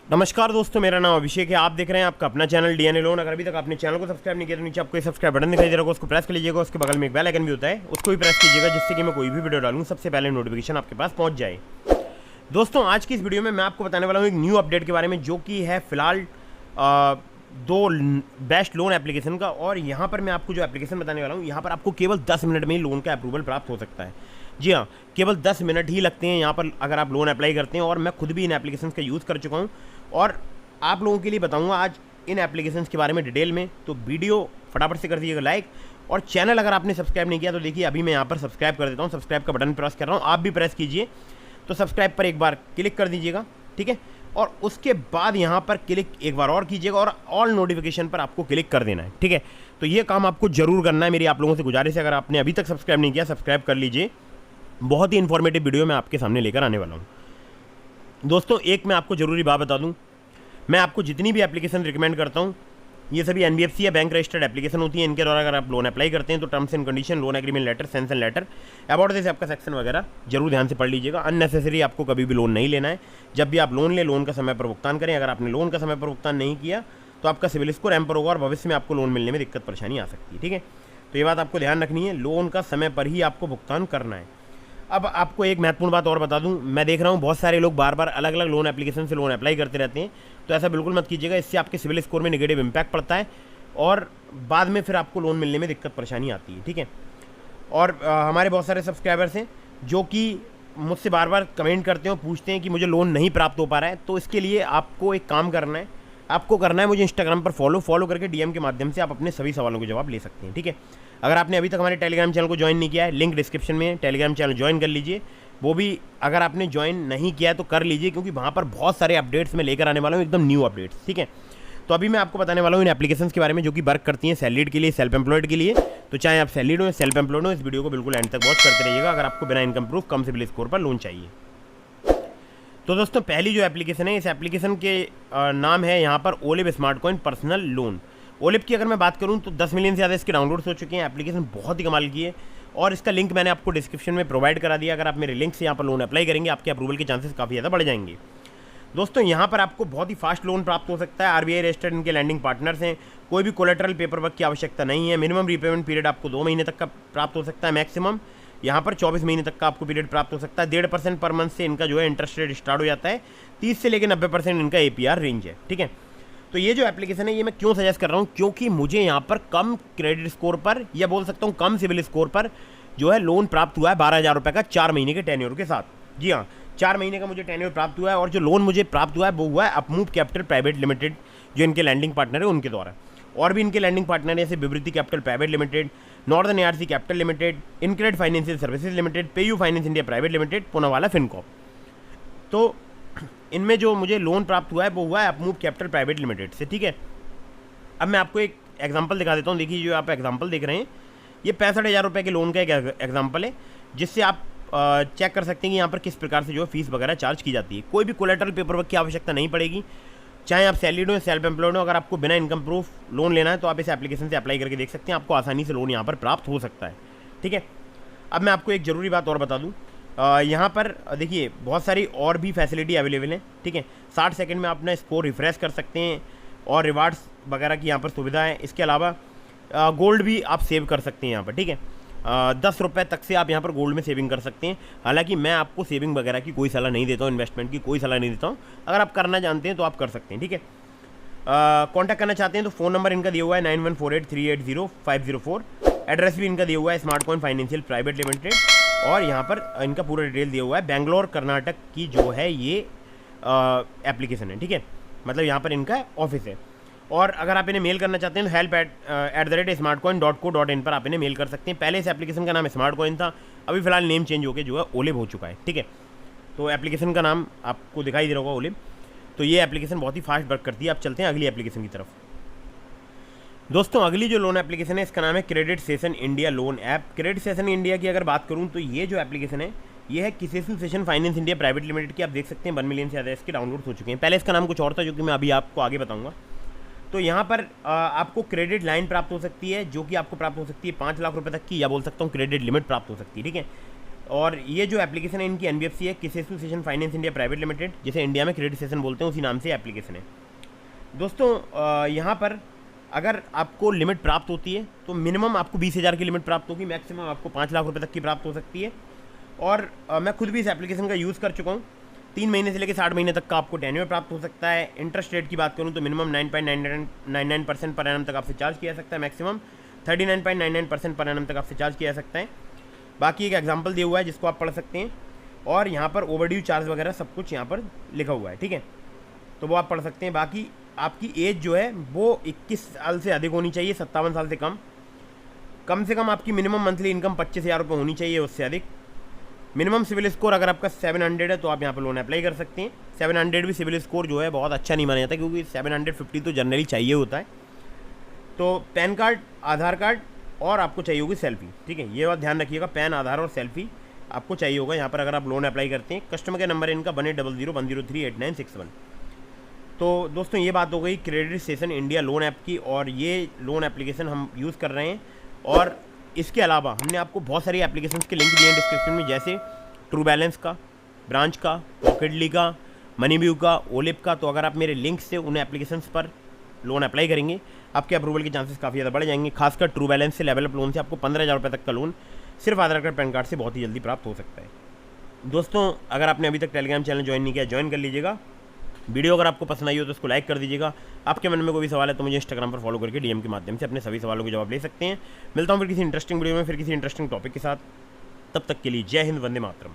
नमस्कार दोस्तों, मेरा नाम अभिषेक है। आप देख रहे हैं आपका अपना चैनल डीएनए लोन। अगर अभी तक आपने चैनल को सब्सक्राइब नहीं किया तो नीचे आपको सब्सक्राइब बटन दिखाई दे रहा होगा, उसको प्रेस कर लीजिएगा। उसके बगल में एक बेल आइकन भी होता है, उसको भी प्रेस कीजिएगा, जिससे कि मैं कोई भी वीडियो डालूं सबसे पहले नोटिफिकेशन आपके पास पहुंच जाए। दोस्तों, आज की इस वीडियो में मैं आपको बताने वाला हूँ एक न्यू अपडेट के बारे में, जो कि है फिलहाल दो बेस्ट लोन एप्लीकेशन का। और यहाँ पर मैं आपको जो एप्लीकेशन बताने वाला हूँ, यहाँ पर आपको केवल 10 मिनट में ही लोन का अप्रूवल प्राप्त हो सकता है। जी हाँ, केवल 10 मिनट ही लगते हैं यहाँ पर अगर आप लोन अप्लाई करते हैं। और मैं खुद भी इन एप्लीकेशन का यूज़ कर चुका हूँ और आप लोगों के लिए बताऊंगा आज इन एप्लीकेशंस के बारे में डिटेल में। तो वीडियो फटाफट से कर दीजिएगा लाइक, और चैनल अगर आपने सब्सक्राइब नहीं किया तो देखिए अभी मैं यहाँ पर सब्सक्राइब कर देता हूँ। सब्सक्राइब का बटन प्रेस कर रहा हूँ, आप भी प्रेस कीजिए। तो सब्सक्राइब पर एक बार क्लिक कर दीजिएगा, ठीक है। और उसके बाद यहाँ पर क्लिक एक बार और कीजिएगा और ऑल नोटिफिकेशन पर आपको क्लिक कर देना है, ठीक है। तो ये काम आपको जरूर करना है। मेरी आप लोगों से गुजारिश है, अगर आपने अभी तक सब्सक्राइब नहीं किया सब्सक्राइब कर लीजिए। बहुत ही इन्फॉर्मेटिव वीडियो मैं आपके सामने लेकर आने वाला हूँ। दोस्तों, एक मैं आपको ज़रूरी बात बता दूँ, मैं आपको जितनी भी एप्लीकेशन रिकमेंड करता हूँ ये सभी एनबीएफसी या बैंक रजिस्टर्ड एप्लीकेशन होती है। इनके द्वारा अगर आप लोन अप्लाई करते हैं तो terms and condition, loan agreement letter, sanction letter, about this आपका सेक्शन वगैरह जरूर ध्यान से पढ़ लीजिएगा। अननेसेसरी आपको कभी भी लोन नहीं लेना है। जब भी आप लोन लें, लोन का समय पर भुगतान करें। अगर आपने लोन का समय पर भुगतान नहीं किया तो आपका सिविल स्कोर एम्पर होगा और भविष्य में आपको लोन मिलने में दिक्कत परेशानी आ सकती है, ठीक है। तो ये बात आपको ध्यान रखनी है, लोन का समय पर ही आपको भुगतान करना है। अब आपको एक महत्वपूर्ण बात और बता दूं, मैं देख रहा हूं बहुत सारे लोग बार बार अलग अलग लोन एप्लीकेशन से लोन अप्लाई करते रहते हैं। तो ऐसा बिल्कुल मत कीजिएगा, इससे आपके सिविल स्कोर में नेगेटिव इम्पैक्ट पड़ता है और बाद में फिर आपको लोन मिलने में दिक्कत परेशानी आती है, ठीक है। और हमारे बहुत सारे सब्सक्राइबर्स हैं जो कि मुझसे बार बार कमेंट करते हैं और पूछते हैं कि मुझे लोन नहीं प्राप्त हो पा रहा है। तो इसके लिए आपको एक काम करना है, आपको करना है मुझे इंस्टाग्राम पर फॉलो करके डीएम के माध्यम से आप अपने सभी सवालों के जवाब ले सकते हैं, ठीक है। अगर आपने अभी तक हमारे टेलीग्राम चैनल को ज्वाइन नहीं किया है, लिंक डिस्क्रिप्शन में है, टेलीग्राम चैनल ज्वाइन कर लीजिए। वो भी अगर आपने ज्वाइन नहीं किया है तो कर लीजिए, क्योंकि वहाँ पर बहुत सारे अपडेट्स मैं लेकर आने वाला हूँ, एकदम न्यू अपडेट्स, ठीक है। तो अभी मैं आपको बताने वाला हूँ इन एप्लीकेशंस के बारे में जो कि वर्क करती हैं सैलरीड के लिए, सेल्फ एम्प्लॉयड के लिए। तो चाहे आप सैलरीड हो या सेल्फ एम्प्लॉयड हो, इस वीडियो को बिल्कुल एंड तक वॉच करते रहिएगा अगर आपको बिना इनकम प्रूफ कम सिबिल स्कोर पर लोन चाहिए। तो दोस्तों, पहली जो एप्लीकेशन है, इस एप्लीकेशन के नाम है यहाँ पर olive smart coin personal loan. Olive की अगर मैं बात करूँ तो 10 मिलियन से ज़्यादा इसके डाउनलोड्स हो चुके हैं। एप्लीकेशन बहुत ही कमाल की है और इसका लिंक मैंने आपको डिस्क्रिप्शन में प्रोवाइड करा दिया। अगर आप मेरे लिंक से यहाँ पर लोन अप्लाई करेंगे, आपके अप्रूवल के चांसेस काफ़ी ज़्यादा बढ़ जाएंगे। दोस्तों, यहाँ पर आपको बहुत ही फास्ट लोन प्राप्त हो सकता है। आरबीआई रजिस्टर्ड इनके लैंडिंग पार्टनर्स हैं। कोई भी कोलेटरल पेपर वर्क की आवश्यकता नहीं है। मिनिमम रीपेमेंट पीरियड आपको 2 महीने तक का प्राप्त हो सकता है। मैक्सिमम यहाँ पर 24 महीने तक का आपको पीरियड प्राप्त हो सकता है। 1.5% पर मंथ से इनका जो है इंटरेस्ट रेट स्टार्ट हो जाता है। 30 से लेकर 90% इनका APR रेंज है, ठीक है। तो ये जो एप्लीकेशन है ये मैं क्यों सजेस्ट कर रहा हूँ, क्योंकि मुझे यहाँ पर कम क्रेडिट स्कोर पर, या बोल सकता हूँ कम सिविल स्कोर पर जो है लोन प्राप्त हुआ है 12,000 रुपये का 4 महीने के टेन्योर के साथ। जी हाँ, 4 महीने का मुझे टेन्योर प्राप्त हुआ है। और जो लोन मुझे प्राप्त हुआ है वो हुआ है अपमूव कैपिटल प्राइवेट लिमिटेड, जो इनके लैंडिंग पार्टनर है उनके द्वारा। और भी इनके लैंडिंग पार्टनर है जैसे Vivriti Capital Private Limited, Northern ARC Capital Limited, InCred Financial Services Limited, PayU Finance India Private Limited, Poonawalla Fincorp. तो इनमें जो मुझे लोन प्राप्त हुआ है वो हुआ है अपमूव कैपिटल प्राइवेट लिमिटेड से, ठीक है। अब मैं आपको एक एग्जांपल दिखा देता हूँ। देखिए, जो आप एग्जांपल देख रहे हैं ये 65,000 रुपये के लोन का एक एग्जांपल है, जिससे आप चेक कर सकते हैं कि यहाँ पर किस प्रकार से जो फीस वगैरह चार्ज की जाती है। कोई भी कोलेटरल पेपर वर्क की आवश्यकता नहीं पड़ेगी, चाहे आप सैलरीड हो, सेल्फ एम्प्लॉयड हो। अगर आपको बिना इनकम प्रूफ लोन लेना है तो आप इस एप्लीकेशन से अप्लाई करके देख सकते हैं, आपको आसानी से लोन यहाँ पर प्राप्त हो सकता है, ठीक है। अब मैं आपको एक ज़रूरी बात और बता दूँ, यहाँ पर देखिए बहुत सारी और भी फैसिलिटी अवेलेबल है, ठीक है। 60 सेकंड में आप अपना स्कोर रिफ्रेश कर सकते हैं और रिवार्ड्स वगैरह की यहाँ पर सुविधा है। इसके अलावा गोल्ड भी आप सेव कर सकते हैं यहाँ पर, ठीक है। 10 रुपये तक से आप यहाँ पर गोल्ड में सेविंग कर सकते हैं। हालांकि मैं आपको सेविंग वगैरह की कोई सलाह नहीं देता हूँ, इन्वेस्टमेंट की कोई सलाह नहीं देता हूँ। अगर आप करना जानते हैं तो आप कर सकते हैं, ठीक है। कॉन्टैक्ट करना चाहते हैं तो फ़ोन नंबर इनका दिया हुआ है 9148380504। एड्रेस भी इनका दिया हुआ है smart coin financial private limited, और यहाँ पर इनका पूरा डिटेल दिया हुआ है। बेंगलोर कर्नाटक की जो है ये एप्लीकेशन है, ठीक है। मतलब यहाँ पर इनका ऑफिस है। और अगर आप इन्हें मेल करना चाहते हैं तो help@smartcoin.co.in पर आप इन्हें मेल कर सकते हैं। पहले इस एप्लीकेशन का नाम स्मार्ट कॉइन था, अभी फिलहाल नेम चेंज होकर जो है ओलिव हो चुका है, ठीक है। तो एप्लीकेशन का नाम आपको दिखाई दे रहा होगा ओलिव। तो ये एप्लीकेशन बहुत ही फास्ट वर्क करती है। आप चलते हैं अगली एप्लीकेशन की तरफ। दोस्तों, अगली जो लोन एप्लीकेशन है इसका नाम है credit session India loan app. Credit session India की अगर बात करूँ तो ये जो एप्लीकेशन है ये है Kisetsu Saison Finance India Private Limited की। आप देख सकते हैं 1 मिलियन से ज़्यादा इसके डाउनलोड्स हो चुके हैं। पहले इसका नाम कुछ और था जो कि मैं अभी आपको आगे बताऊंगा। तो यहाँ पर आपको क्रेडिट लाइन प्राप्त हो सकती है, जो कि आपको प्राप्त हो सकती है 5 लाख रुपए तक की, या बोल सकता हूँ क्रेडिट लिमिट प्राप्त हो सकती है, ठीक है। और ये जो एप्लीकेशन है इनकी NBFC है, किस association finance India Private limited, जिसे इंडिया में क्रेडिट सेशन बोलते हैं, उसी नाम से एप्लीकेशन है। दोस्तों यहाँ पर अगर आपको लिमिट प्राप्त होती है तो मिनिमम आपको 20,000 की लिमिट प्राप्त होगी, मैक्सिमम आपको 5 लाख रुपए तक की प्राप्त हो सकती है। और मैं खुद भी इस एप्लीकेशन का यूज़ कर चुका हूँ। 3 महीने से लेकर 60 महीने तक का आपको टेन्योर प्राप्त हो सकता है। इंटरेस्ट रेट की बात करूँ तो मिनिमम 9.99% पर एनम तक आपसे चार्ज किया जा सकता है, मैक्सिमम 39.99% पर एनम तक आपसे चार्ज किया जा सकता है। बाकी एक एग्जांपल दिया हुआ है जिसको आप पढ़ सकते हैं, और यहाँ पर ओवरड्यू चार्ज वगैरह सब कुछ यहाँ पर लिखा हुआ है, ठीक है, तो वो आप पढ़ सकते हैं। बाकी आपकी एज जो है वो 21 साल से अधिक होनी चाहिए, 57 साल से कम से कम आपकी मिनिमम मंथली इनकम 25,000 रुपये होनी चाहिए, उससे अधिक। मिनिमम सिविल स्कोर अगर आपका 700 है तो आप यहाँ पर लोन अप्लाई कर सकते हैं। 700 भी सिविल स्कोर जो है बहुत अच्छा नहीं माना जाता, क्योंकि 750 तो जनरली चाहिए होता है। तो पैन कार्ड, आधार कार्ड और आपको चाहिए होगी सेल्फी, ठीक है, ये बात ध्यान रखिएगा, पैन, आधार और सेल्फी आपको चाहिए होगा यहाँ पर अगर आप लोन अप्लाई करते हैं। कस्टमर के नंबर है इनका 180010038961। तो दोस्तों ये बात हो गई credit session India loan app की, और ये लोन एप्लीकेशन हम यूज़ कर रहे हैं। और इसके अलावा हमने आपको बहुत सारी एप्लीकेशंस के लिंक दिए हैं डिस्क्रिप्शन में, जैसे ट्रू बैलेंस का, ब्रांच का, पॉकेटली का, मनीव्यू का, ओलिप का। तो अगर आप मेरे लिंक से उन एप्लीकेशंस पर लोन अप्लाई करेंगे, आपके अप्रूवल के चांसेस काफ़ी ज़्यादा बढ़ जाएंगे। खासकर ट्रू बैलेंस से, लेवल अप लोन से आपको 15,000 रुपये तक का लोन सिर्फ आधार कार्ड, पैन कार्ड से बहुत ही जल्दी प्राप्त हो सकता है। दोस्तों अगर आपने अभी तक टेलीग्राम चैनल ज्वाइन नहीं किया, ज्वाइन कर लीजिएगा। वीडियो अगर आपको पसंद आई हो तो उसको लाइक कर दीजिएगा। आपके मन में कोई भी सवाल है तो मुझे इंस्टाग्राम पर फॉलो करके DM के माध्यम से अपने सभी सवालों के जवाब ले सकते हैं। मिलता हूँ फिर किसी इंटरेस्टिंग वीडियो में, फिर किसी इंटरेस्टिंग टॉपिक के साथ। तब तक के लिए जय हिंद, वंदे मातरम।